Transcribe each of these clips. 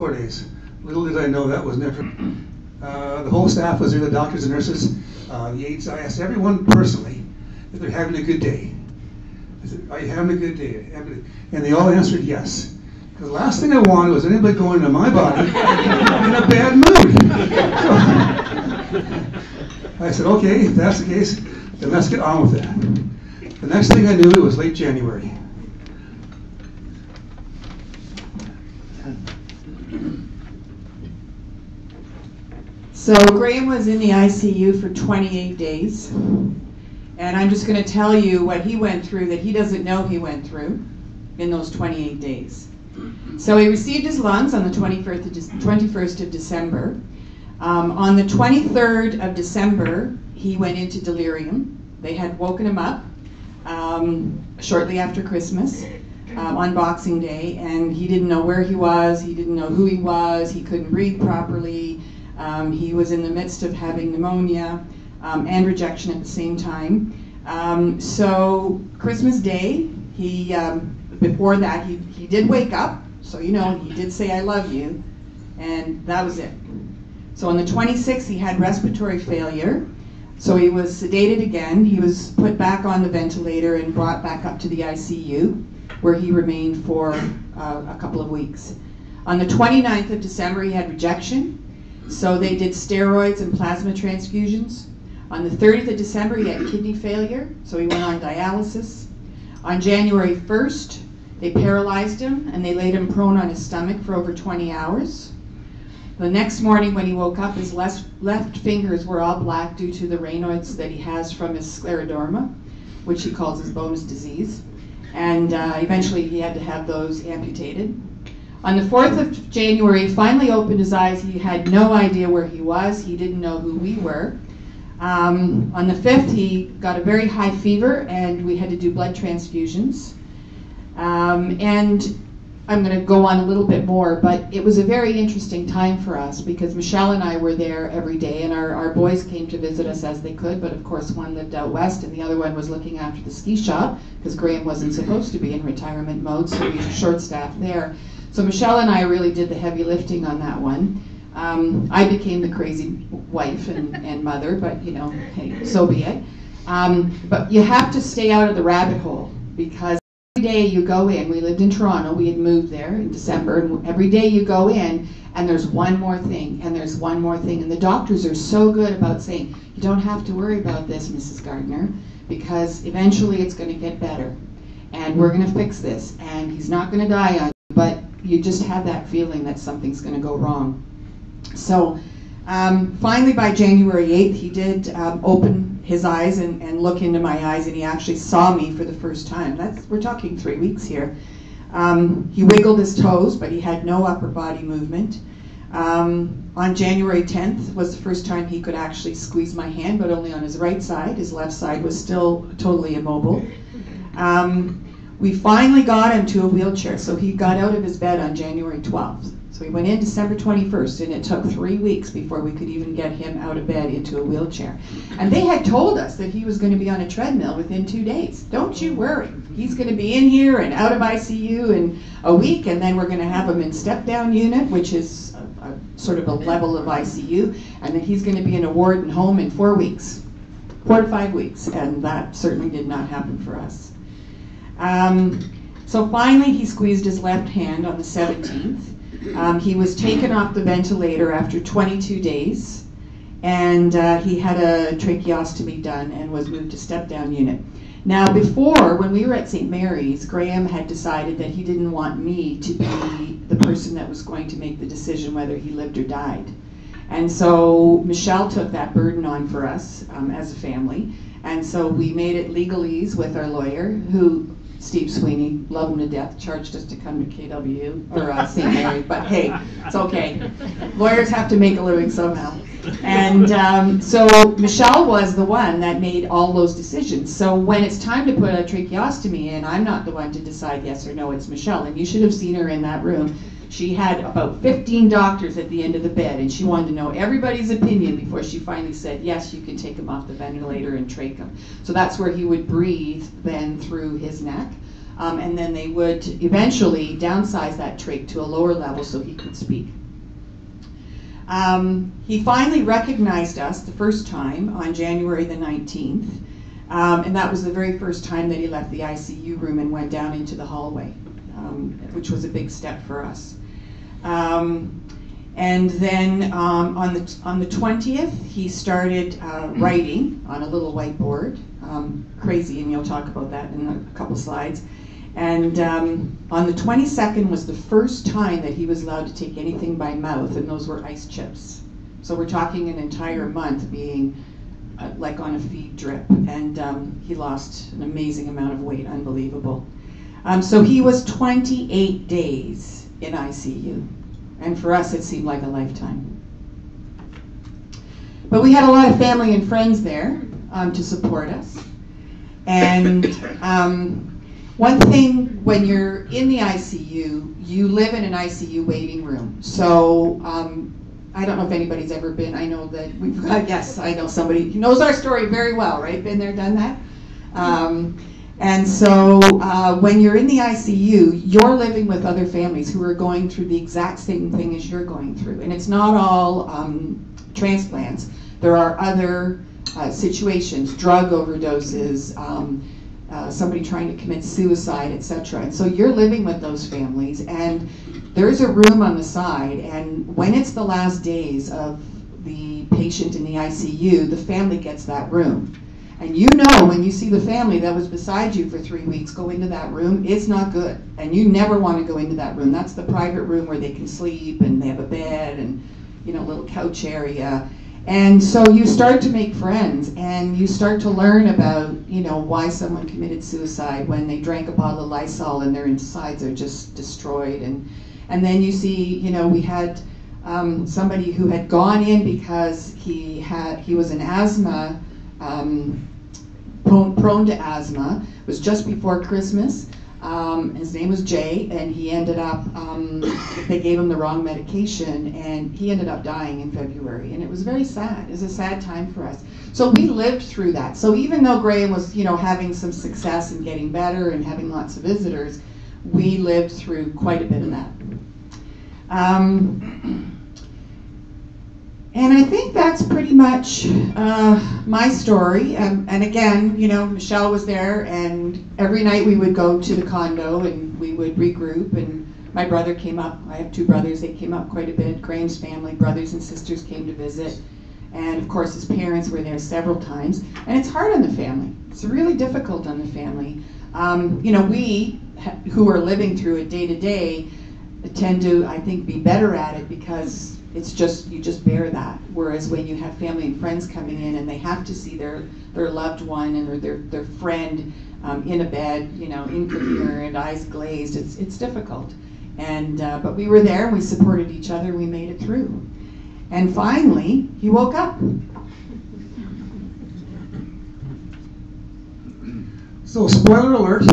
4 days. Little did I know that was never. The whole staff was there, the doctors and nurses, the aides. I asked everyone personally if they're having a good day. I said, are you having a good day? And they all answered yes. Because the last thing I wanted was anybody going into my body in a bad mood. So I said, okay, if that's the case, then let's get on with it. The next thing I knew, it was late January. So Graham was in the ICU for 28 days. And I'm just going to tell you what he went through that he doesn't know he went through in those 28 days. So he received his lungs on the 21st of December. On the 23rd of December, he went into delirium. They had woken him up shortly after Christmas on Boxing Day, and he didn't know where he was, he didn't know who he was, he couldn't breathe properly, he was in the midst of having pneumonia and rejection at the same time. So Christmas Day, before that, he did wake up, so you know, he did say, "I love you," and that was it. So on the 26th, he had respiratory failure, so he was sedated again. He was put back on the ventilator and brought back up to the ICU, where he remained for a couple of weeks. On the 29th of December, he had rejection, so they did steroids and plasma transfusions. On the 30th of December, he had kidney failure, so he went on dialysis. On January 1st, they paralyzed him and they laid him prone on his stomach for over 20 hours. The next morning when he woke up, his left fingers were all black due to the Raynaud's that he has from his scleroderma, which he calls his bonus disease. And eventually he had to have those amputated. On the 4th of January, he finally opened his eyes. He had no idea where he was. He didn't know who we were. On the 5th, he got a very high fever, and we had to do blood transfusions. And I'm going to go on a little bit more, but it was a very interesting time for us because Michelle and I were there every day, and our boys came to visit us as they could, but of course one lived out west and the other one was looking after the ski shop because Graham wasn't supposed to be in retirement mode, so we were short-staffed there. So Michelle and I really did the heavy lifting on that one. I became the crazy wife and mother, but you know, hey, so be it. But you have to stay out of the rabbit hole because every day you go in, we lived in Toronto, we had moved there in December, and every day you go in and there's one more thing, and there's one more thing, and the doctors are so good about saying, you don't have to worry about this, Mrs. Gardner, because eventually it's going to get better, and we're going to fix this, and he's not going to die on you, but you just have that feeling that something's going to go wrong. So finally by January 8th, he did open his eyes and look into my eyes, and he actually saw me for the first time. We're talking 3 weeks here. He wiggled his toes, but he had no upper body movement. On January 10th was the first time he could actually squeeze my hand, but only on his right side. His left side was still totally immobile. We finally got him to a wheelchair, so he got out of his bed on January 12th. So he went in December 21st, and it took 3 weeks before we could even get him out of bed into a wheelchair. And they had told us that he was going to be on a treadmill within 2 days. Don't you worry. He's going to be in here and out of ICU in a week, and then we're going to have him in step-down unit, which is a sort of a level of ICU, and then he's going to be in a ward and home in 4 weeks, 4 to 5 weeks, and that certainly did not happen for us. So finally, he squeezed his left hand on the 17th. He was taken off the ventilator after 22 days, and he had a tracheostomy done and was moved to step-down unit. Now before, when we were at St. Mary's, Graham had decided that he didn't want me to be the person that was going to make the decision whether he lived or died. And so Michelle took that burden on for us as a family, and so we made it legalese with our lawyer, who Steve Sweeney, love him to death, charged us to come to KW, or St. Mary, but hey, it's okay. Lawyers have to make a living somehow. And so Michelle was the one that made all those decisions. So when it's time to put a tracheostomy in, I'm not the one to decide yes or no, it's Michelle. And you should have seen her in that room. She had about 15 doctors at the end of the bed, and she wanted to know everybody's opinion before she finally said, yes, you can take him off the ventilator and trach him. So that's where he would breathe then through his neck. and then they would eventually downsize that trach to a lower level so he could speak. He finally recognized us the first time on January the 19th, and that was the very first time that he left the ICU room and went down into the hallway, which was a big step for us. And then on the 20th, he started writing on a little whiteboard, crazy, and you'll talk about that in a couple slides. And on the 22nd was the first time that he was allowed to take anything by mouth, and those were ice chips. So we're talking an entire month being like on a feed drip, and he lost an amazing amount of weight, unbelievable. So he was 28 days in ICU, and for us it seemed like a lifetime. But we had a lot of family and friends there to support us, and one thing, when you're in the ICU, you live in an ICU waiting room. So I don't know if anybody's ever been. I know that we've got, yes, I know somebody who knows our story very well, right? Been there, done that. And so when you're in the ICU, you're living with other families who are going through the exact same thing as you're going through. And it's not all transplants. There are other situations, drug overdoses, somebody trying to commit suicide, etc. And so you're living with those families, and there's a room on the side, and when it's the last days of the patient in the ICU, the family gets that room. And you know, when you see the family that was beside you for 3 weeks go into that room, it's not good. And you never want to go into that room. That's the private room where they can sleep, and they have a bed, and a little couch area. And so you start to make friends, and you start to learn about, why someone committed suicide when they drank a bottle of Lysol and their insides are just destroyed. And then you see, we had somebody who had gone in because he was an asthma, prone to asthma. It was just before Christmas. His name was Jay, and he ended up, they gave him the wrong medication, and he ended up dying in February. And it was very sad. It was a sad time for us. So we lived through that. So even though Graham was, having some success and getting better and having lots of visitors, we lived through quite a bit of that. And I think that's pretty much my story. And again, Michelle was there, and every night we would go to the condo and we would regroup, and my brother came up. I have two brothers. They came up quite a bit. Graham's family, brothers and sisters, came to visit. And of course his parents were there several times. And it's hard on the family. It's really difficult on the family. We who are living through it day to day tend to, I think, be better at it because it's just, you just bear that. Whereas when you have family and friends coming in and they have to see their loved one and their friend in a bed, incoherent, eyes glazed, it's difficult. And but we were there and we supported each other and we made it through. And finally, he woke up. So, spoiler alert,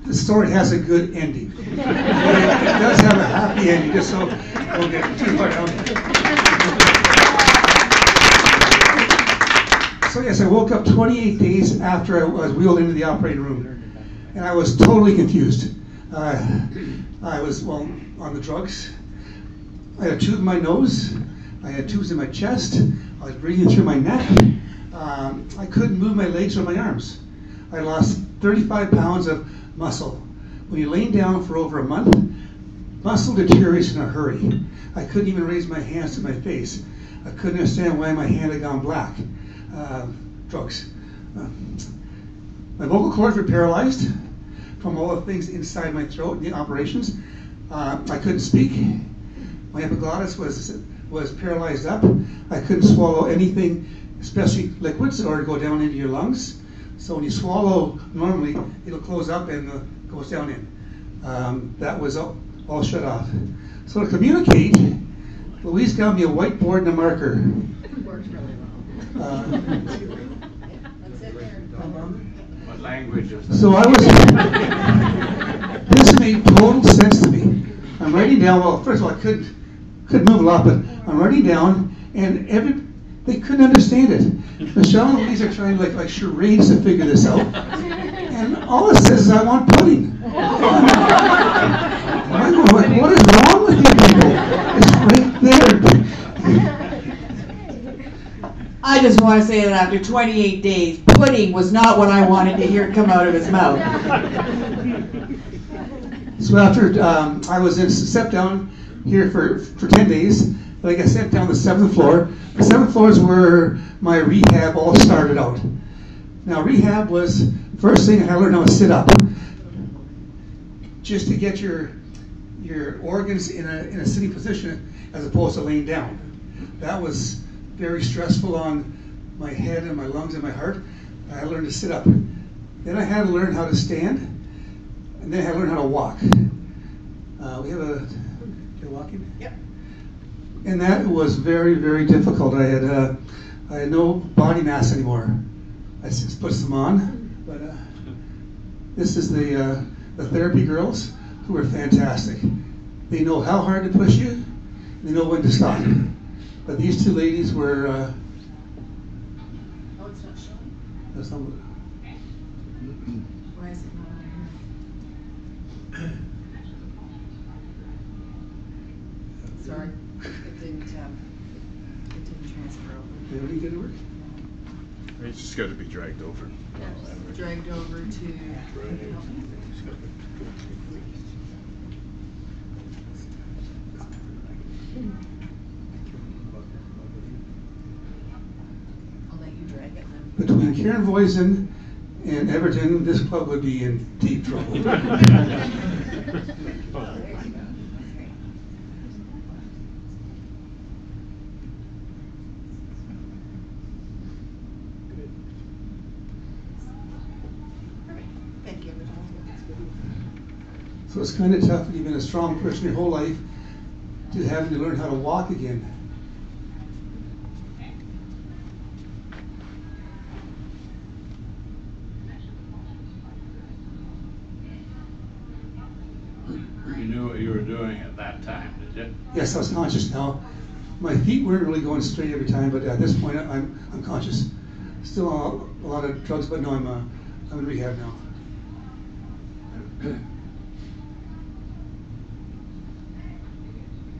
the story has a good ending. It does have a happy ending, just so we'll get too far down. So yes, I woke up 28 days after I was wheeled into the operating room, and I was totally confused. I was, on the drugs. I had a tube in my nose. I had tubes in my chest. I was breathing through my neck. I couldn't move my legs or my arms. I lost 35 pounds of muscle. When you're laying down for over a month, muscle deteriorates in a hurry. I couldn't even raise my hands to my face. I couldn't understand why my hand had gone black. Drugs. My vocal cords were paralyzed from all the things inside my throat in the operations. I couldn't speak. My epiglottis was paralyzed up. I couldn't swallow anything, especially liquids, or go down into your lungs. So when you swallow normally, it'll close up and goes down in. That was all shut off. So to communicate, Louise got me a whiteboard and a marker. Works really well. What language is that? So I was, this made total sense to me. I'm writing down, well, first of all, I couldn't move a lot, but I'm writing down, and they couldn't understand it. Michelle and Louise are trying like charades to figure this out. And all it says is, I want pudding. I'm going, what is wrong with you people? It's right there. I just want to say that after 28 days, pudding was not what I wanted to hear come out of his mouth. So after I was stepped down here for 10 days, I got sent down the 7th floor. The 7th floor is where my rehab all started out. Now rehab was, first thing I had to learn how to sit up, just to get your organs in a sitting position as opposed to laying down. That was very stressful on my head and my lungs and my heart. I had to learn to sit up. Then I had to learn how to stand, and then I had to learn how to walk. We have you're walking? Yep. And that was very, very difficult. I had no body mass anymore. I just put some on, but this is the therapy girls who are fantastic. They know how hard to push you, they know when to stop. But these two ladies were. Oh, it's not showing? That's not. Why is it not on here? Sorry, it didn't transfer over. Did we get it work? It's just got to be dragged over. Dragged over to. I'll let you drag it then. Between Karen Voisin and Everton, this club would be in deep trouble. Thank you. So it's kind of tough when you've been a strong person your whole life to having to learn how to walk again. You knew what you were doing at that time, did you? Yes, I was conscious now. My feet weren't really going straight every time, but at this point I'm conscious. Still on a lot of drugs, but no, I'm in rehab now.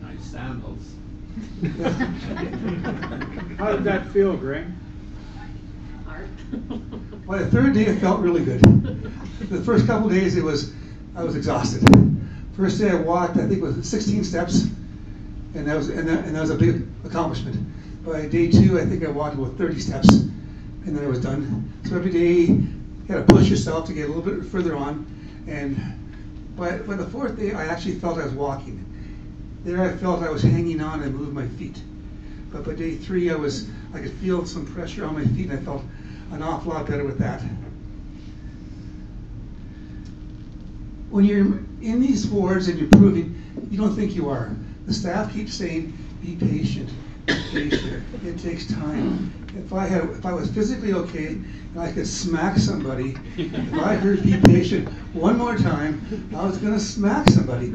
Nice sandals. How did that feel, Greg? Hard. By the 3rd day, it felt really good. The first couple days, I was exhausted. First day I walked, I think it was 16 steps, and that was a big accomplishment. By day 2, I think I walked about 30 steps, and then I was done. So every day, you got to push yourself to get a little bit further on. And by the 4th day, I actually felt I was walking. There, I felt I was hanging on and moved my feet. But by day 3, I could feel some pressure on my feet, and I felt an awful lot better with that. When you're in these wards and you're proving, you don't think you are. The staff keeps saying, be patient, be patient. It takes time. If I was physically okay and I could smack somebody, if I heard be patient one more time, I was going to smack somebody.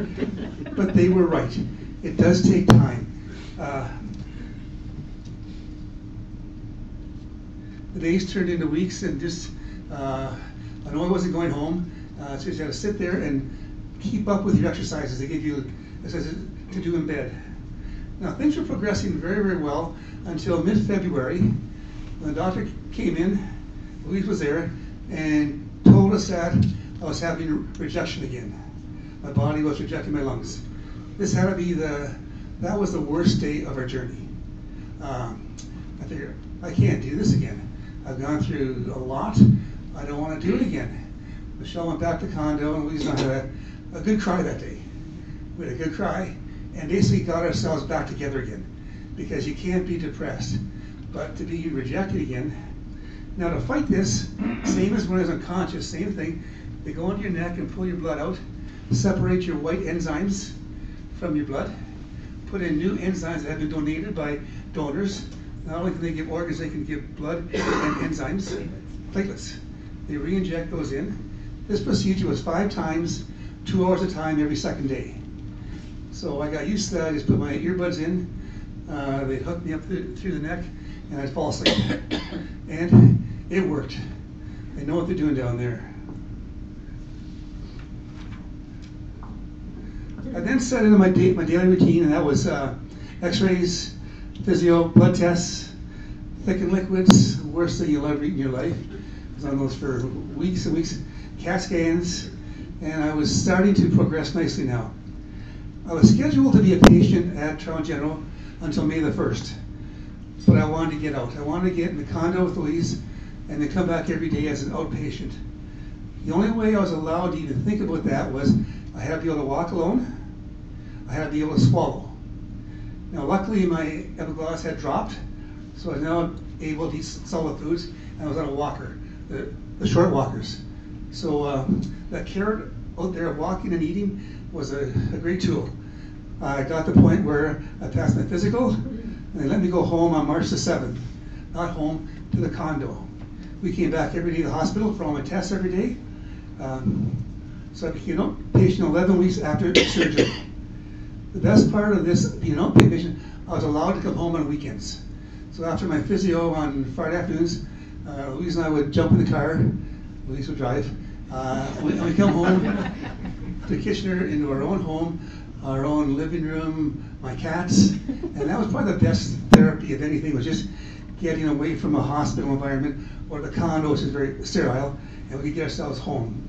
But they were right. It does take time. The days turned into weeks, and just I know I wasn't going home. So you had to sit there and keep up with your exercises. They give you exercises to do in bed. Now things were progressing very, very well until mid-February, when the doctor came in. Louise was there and told us that I was having rejection again. My body was rejecting my lungs. This had to be that was the worst day of our journey. I figured, I can't do this again. I've gone through a lot. I don't want to do it again. Michelle went back to condo, and Louise and I had a good cry that day. We had a good cry, and basically got ourselves back together again, because you can't be depressed. But to be rejected again, now to fight this, same as when I was unconscious, same thing. They go into your neck and pull your blood out, separate your white enzymes from your blood, put in new enzymes that have been donated by donors. Not only can they give organs, they can give blood and enzymes, platelets. They re-inject those in. This procedure was 5 times, 2 hours at a time, every second day. So I got used to that. I just put my earbuds in. They hooked me up through the neck, and I'd fall asleep. And it worked. They know what they're doing down there. I then set into my daily routine, and that was x-rays, physio, blood tests, thickened liquids, worst thing you'll ever eat in your life. I was on those for weeks and weeks, CAT scans, and I was starting to progress nicely now. I was scheduled to be a patient at Toronto General until May the 1st, but I wanted to get out. I wanted to get in the condo with Louise and then come back every day as an outpatient. The only way I was allowed to even think about that was I had to be able to walk alone, I had to be able to swallow. Now luckily my epiglottis had dropped, so I was now able to eat solid foods, and I was on a walker, the short walkers. So that care out there of walking and eating was a great tool. I got to the point where I passed my physical, and they let me go home on March the 7th, not home, to the condo. We came back every day to the hospital for all my tests every day. So I became an outpatient 11 weeks after surgery. The best part of this being an outpatient, I was allowed to come home on weekends. So after my physio on Friday afternoons, Louise and I would jump in the car, Louise would drive, and we'd come home to Kitchener into our own home, our own living room, my cats, and that was probably the best therapy of anything, was just getting away from a hospital environment or the condo, which is very sterile, and we could get ourselves home.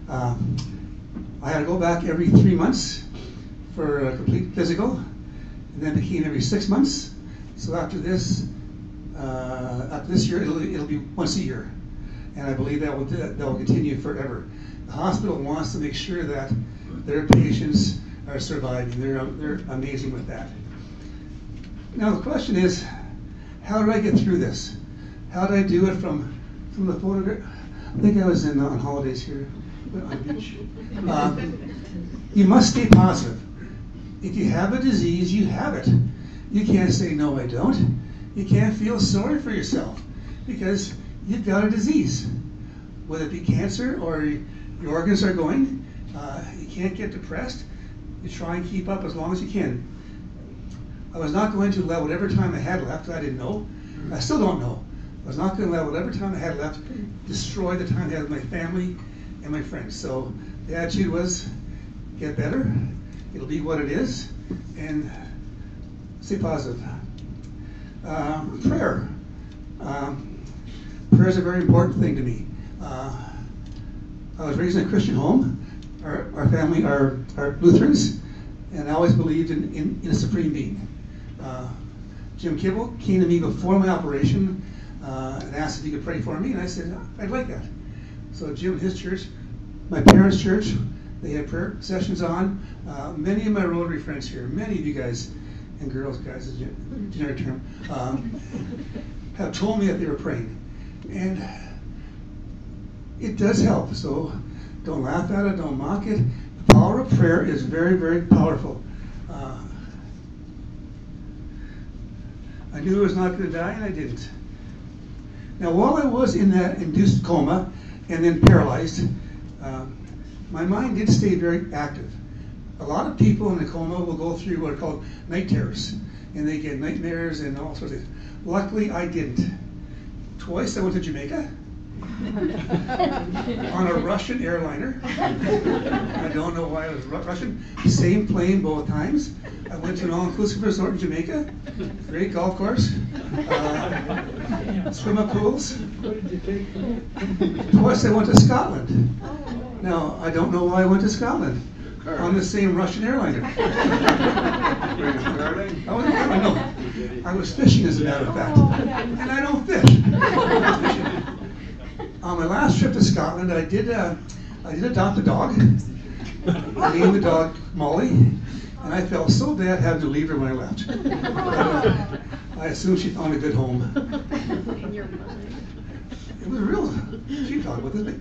I had to go back every 3 months for a complete physical, and then became every 6 months. So after this year, it'll be once a year, and I believe that will continue forever. The hospital wants to make sure that their patients are surviving. They're amazing with that. Now the question is, how did I get through this? How did I do it from the photograph? I think I was on holidays here on the beach. You must stay positive. If you have a disease, you have it. You can't say, no, I don't. You can't feel sorry for yourself because you've got a disease. Whether it be cancer or your organs are going, you can't get depressed. You try and keep up as long as you can. I was not going to let whatever time I had left, I didn't know. I still don't know. I was not going to let whatever time I had left destroy the time I had with my family and my friends. So the attitude was, get better, it'll be what it is, and stay positive. Prayer. Prayer is a very important thing to me. I was raised in a Christian home. Our family are Lutherans, and I always believed in a supreme being. Jim Kibble came to me before my operation and asked if he could pray for me, and I said, I'd like that. So Jim and his church, my parents' church, they had prayer sessions on. Many of my Rotary friends here, many of you guys, and girls, guys is a generic term, have told me that they were praying. And it does help, so don't laugh at it, don't mock it. The power of prayer is very, very powerful. I knew I was not going to die, and I didn't. Now, while I was in that induced coma and then paralyzed, my mind did stay very active. A lot of people in a coma will go through what are called night terrors, and they get nightmares and all sorts of things. Luckily, I didn't. Twice I went to Jamaica on a Russian airliner. I don't know why it was Russian. Same plane both times. I went to an all-inclusive resort in Jamaica. Great golf course. Swimming pools. What did you take? Twice I went to Scotland. Now, I don't know why I went to Scotland on the same Russian airliner. I was fishing, as a matter of fact. And I don't fish. On my last trip to Scotland, I did adopt a dog. I named the dog Molly, and I felt so bad having to leave her when I left. I assumed she found a good home. It was a real sheepdog, wasn't it?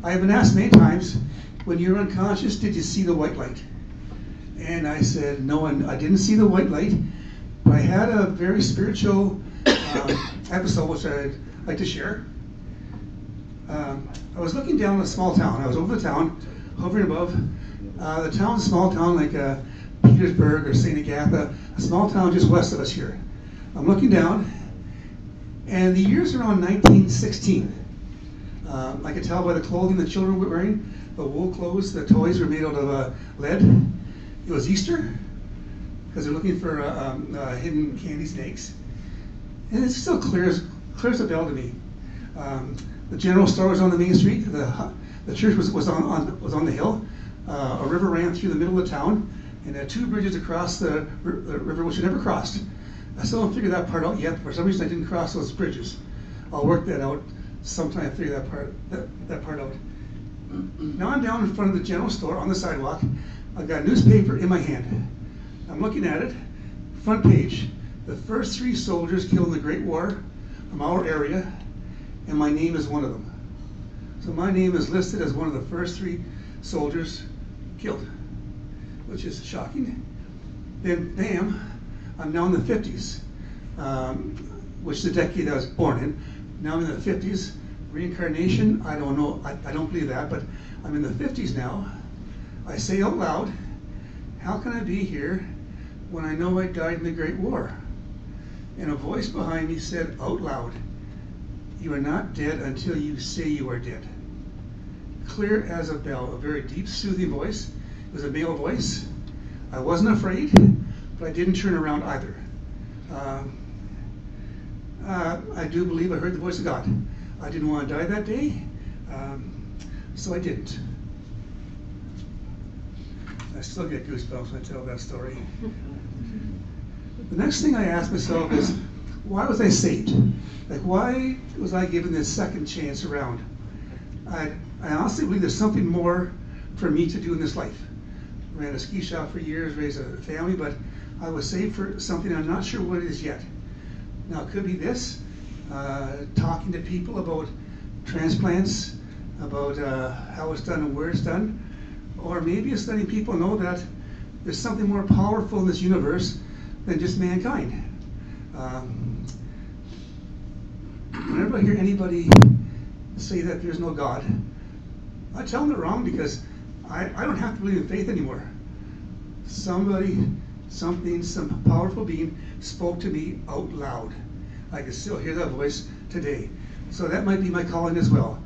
I have been asked many times, when you were unconscious, did you see the white light? And I said, no, I didn't see the white light, but I had a very spiritual episode which I'd like to share. I was looking down a small town. I was over the town, hovering above. The town's a small town like Petersburg or St. Agatha, a small town just west of us here. I'm looking down, and the year's around 1916. I could tell by the clothing the children were wearing. the wool clothes, the toys were made out of lead. It was Easter, because they're looking for hidden candy snakes. And it's still clear as a bell to me. The general store was on the main street. The church was on the hill. A river ran through the middle of the town, and had 2 bridges across the river, which I never crossed. I still haven't figured that part out yet. For some reason, I didn't cross those bridges. I'll work that out sometime. I figure that part out. Now I'm down in front of the general store on the sidewalk. I've got a newspaper in my hand. I'm looking at it. Front page. The first 3 soldiers killed in the Great War from our area, and my name is one of them. So my name is listed as one of the first 3 soldiers killed, which is shocking. Then, bam, I'm now in the 50s, which is the decade I was born in. Now I'm in the 50s. Reincarnation, I don't know, I don't believe that, but I'm in the 50s now. I say out loud, how can I be here when I know I died in the Great War? And a voice behind me said out loud, you are not dead until you say you are dead. Clear as a bell, a very deep, soothing voice. It was a male voice. I wasn't afraid, but I didn't turn around either. I do believe I heard the voice of God. I didn't want to die that day, so I didn't. I still get goosebumps when I tell that story. The next thing I ask myself is, why was I saved? Like, why was I given this second chance around? I honestly believe there's something more for me to do in this life. I ran a ski shop for years, raised a family, but I was saved for something I'm not sure what it is yet. Now, it could be this, talking to people about transplants, about how it's done and where it's done, or maybe it's letting people know that there's something more powerful in this universe than just mankind. Whenever I hear anybody say that there's no God, I tell them they're wrong, because I don't have to believe in faith anymore. Somebody, something, some powerful being spoke to me out loud. I can still hear that voice today. So that might be my calling as well.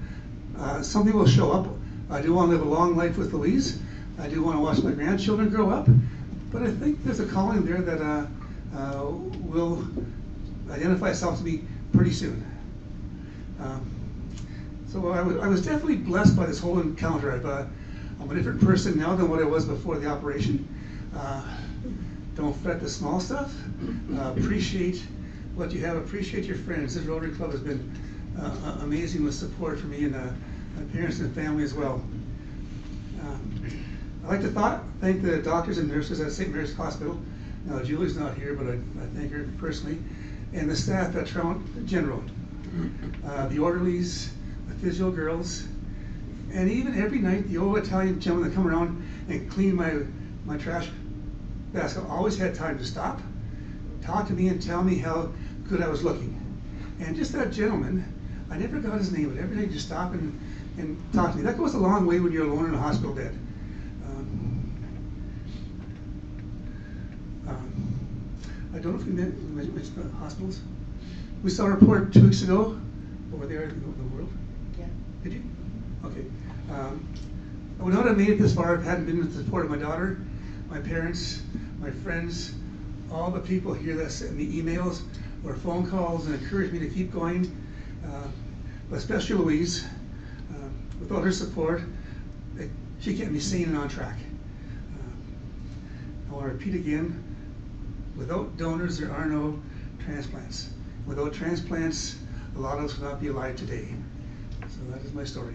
Something will show up. I do want to live a long life with Louise. I do want to watch my grandchildren grow up. But I think there's a calling there that will identify itself to me pretty soon. So I was definitely blessed by this whole encounter. I'm a different person now than what I was before the operation. Don't fret the small stuff. Appreciate what you have. Appreciate your friends. This Rotary Club has been amazing with support for me and my parents and family as well. I'd like to thank the doctors and nurses at St. Mary's Hospital. Now, Julie's not here, but I thank her personally. And the staff at Toronto General, the orderlies, the physio girls, and even every night the old Italian gentlemen that come around and clean my trash basket always had time to stop, talk to me, and tell me how good I was looking. And just that gentleman, I never got his name, but every day just stop and talk to me. That goes a long way when you're alone in a hospital bed. I don't know if we mentioned the hospitals. We saw a report 2 weeks ago over there in the world. Yeah. Did you? Okay. I would not have made it this far if it hadn't been with the support of my daughter, my parents, my friends, all the people here that sent me emails or phone calls and encouraged me to keep going. But especially Louise, without her support, she kept me sane and on track. I want to repeat again, without donors, there are no transplants. Without transplants, a lot of us would not be alive today. So that is my story.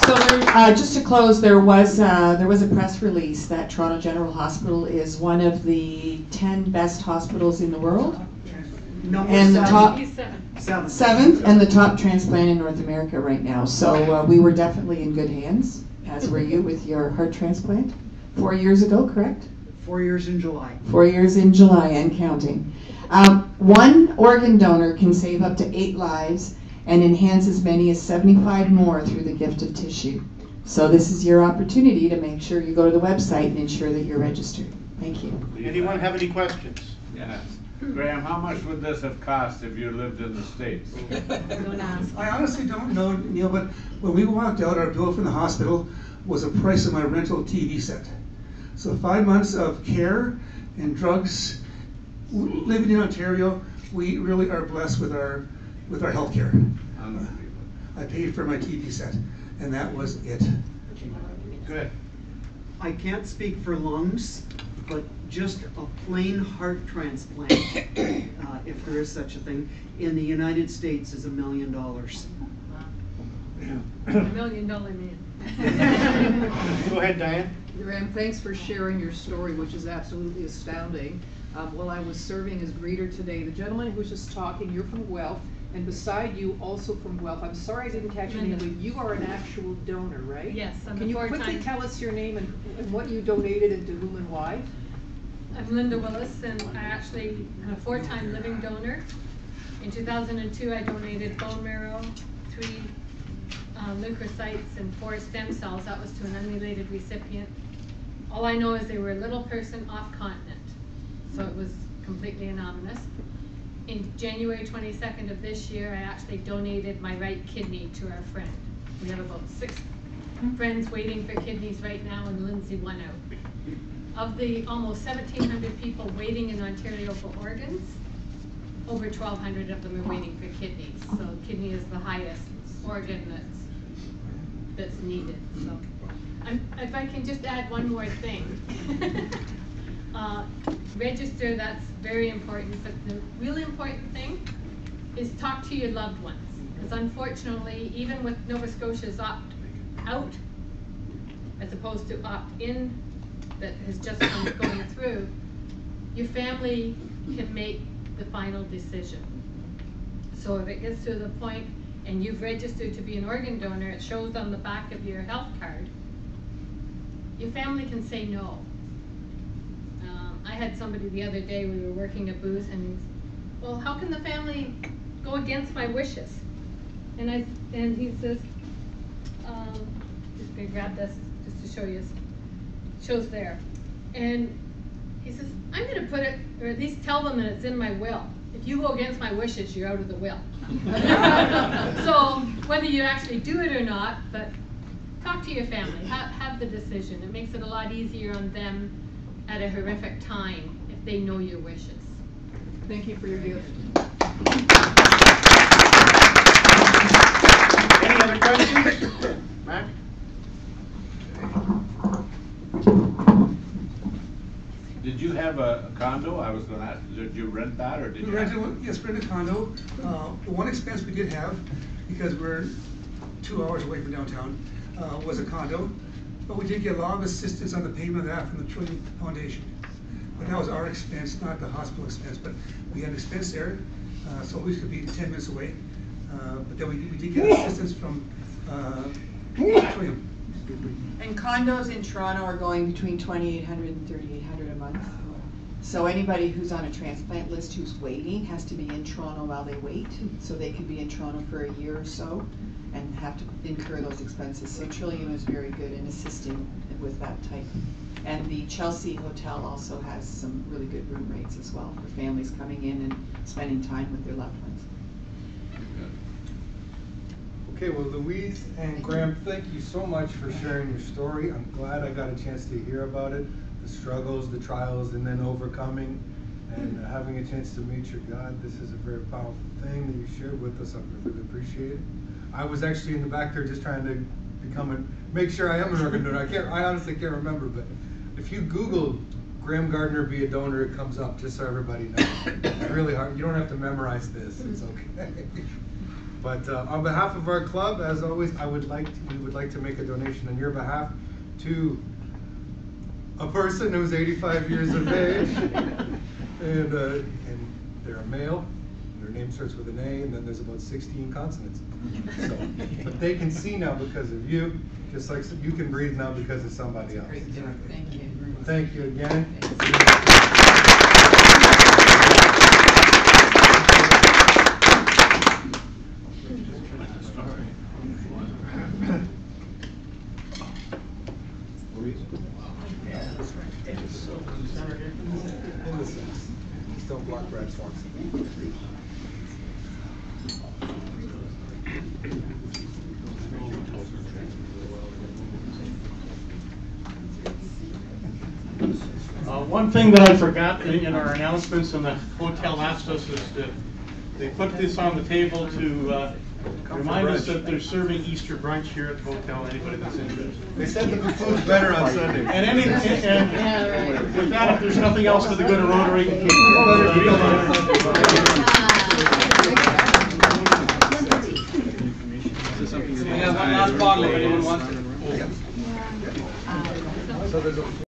So just to close, there was a press release that Toronto General Hospital is one of the 10 best hospitals in the world. And the top seventh and the top transplant in North America right now. So we were definitely in good hands, as were you with your heart transplant 4 years ago, correct? 4 years in July. 4 years in July and counting. One organ donor can save up to 8 lives and enhance as many as 75 more through the gift of tissue. So this is your opportunity to make sure you go to the website and ensure that you're registered. Thank you. Anyone have any questions? Yes. Graham, how much would this have cost if you lived in the States? Don't ask. I honestly don't know, Neil, but when we walked out, our bill from the hospital was the price of my rental TV set. So 5 months of care and drugs. Living in Ontario, we really are blessed with our health care. I paid for my TV set, and that was it. Good. I can't speak for lungs, but just a plain heart transplant, if there is such a thing, in the United States is $1 million. $1 million man. Go ahead, Diane. Graham, thanks for sharing your story, which is absolutely astounding. While I was serving as greeter today, the gentleman who was just talking, you're from Guelph, and beside you, also from Guelph. I'm sorry I didn't catch your name, but you are an actual donor, right? Yes, I'm Can a you quickly four-time- tell us your name and what you donated and to whom and why? I'm Linda Willis, and I actually am a 4-time living donor. In 2002, I donated bone marrow, 3 leukocytes, and 4 stem cells. That was to an unrelated recipient. All I know is they were a little person off continent, so it was completely anonymous. In January 22nd of this year, I actually donated my right kidney to our friend. We have about 6 friends waiting for kidneys right now, and Lindsay won out. Of the almost 1,700 people waiting in Ontario for organs, over 1,200 of them are waiting for kidneys. So kidney is the highest organ that's needed. So, if I can just add one more thing. Register, that's very important, but the really important thing is talk to your loved ones. Because unfortunately, even with Nova Scotia's opt-out, as opposed to opt-in, that has just come going through, your family can make the final decision. So if it gets to the point and you've registered to be an organ donor, it shows on the back of your health card, your family can say no. I had somebody the other day, we were working a booth, and well, how can the family go against my wishes? And he says, just gonna grab this just to show you, shows there. And he says, I'm gonna put it, or at least tell them that it's in my will. If you go against my wishes, you're out of the will. So whether you actually do it or not, but talk to your family, have the decision. It makes it a lot easier on them at a horrific time if they know your wishes. Thank you for your gift. Any other questions? Matt? Did you have a condo? I was going to ask, did you rent that or did We you? rented one, yes, rented a condo. The one expense we did have, because we're 2 hours away from downtown, was a condo. But we did get a lot of assistance on the payment of that from the Trillium Foundation. But that was our expense, not the hospital expense. But we had an expense there, so we could be 10 minutes away. But then we did get assistance from Trillium. And condos in Toronto are going between $2,800 and $3,800 a month. So anybody who's on a transplant list who's waiting has to be in Toronto while they wait. So they could be in Toronto for a year or so and have to incur those expenses. So Trillium is very good in assisting with that type. And the Chelsea Hotel also has some really good room rates as well for families coming in and spending time with their loved ones. Okay, well, Louise and Graham, thank you so much for sharing your story. I'm glad I got a chance to hear about it, the struggles, the trials, and then overcoming, and having a chance to meet your God. This is a very powerful thing that you shared with us. I really appreciate it. I was actually in the back there just trying to make sure I am an organ donor. I honestly can't remember, but if you Google Graham Gardner be a donor, it comes up, just so everybody knows. It's really hard. You don't have to memorize this. It's okay. But on behalf of our club, as always, we would like to make a donation on your behalf to a person who's 85 years of age, and they're a male. Their name starts with an A, and then there's about 16 consonants. So, but they can see now because of you, just like you can breathe now because of somebody else. Great job. Thank you. Thank you again. still block Brad Swanson. One thing that I forgot in our announcements, and the hotel asked us, is that they put this on the table to remind us that they're serving Easter brunch here at the hotel, anybody that's interested. They said that the food's better on Sunday. And with that, if there's nothing else for the good of Rotary,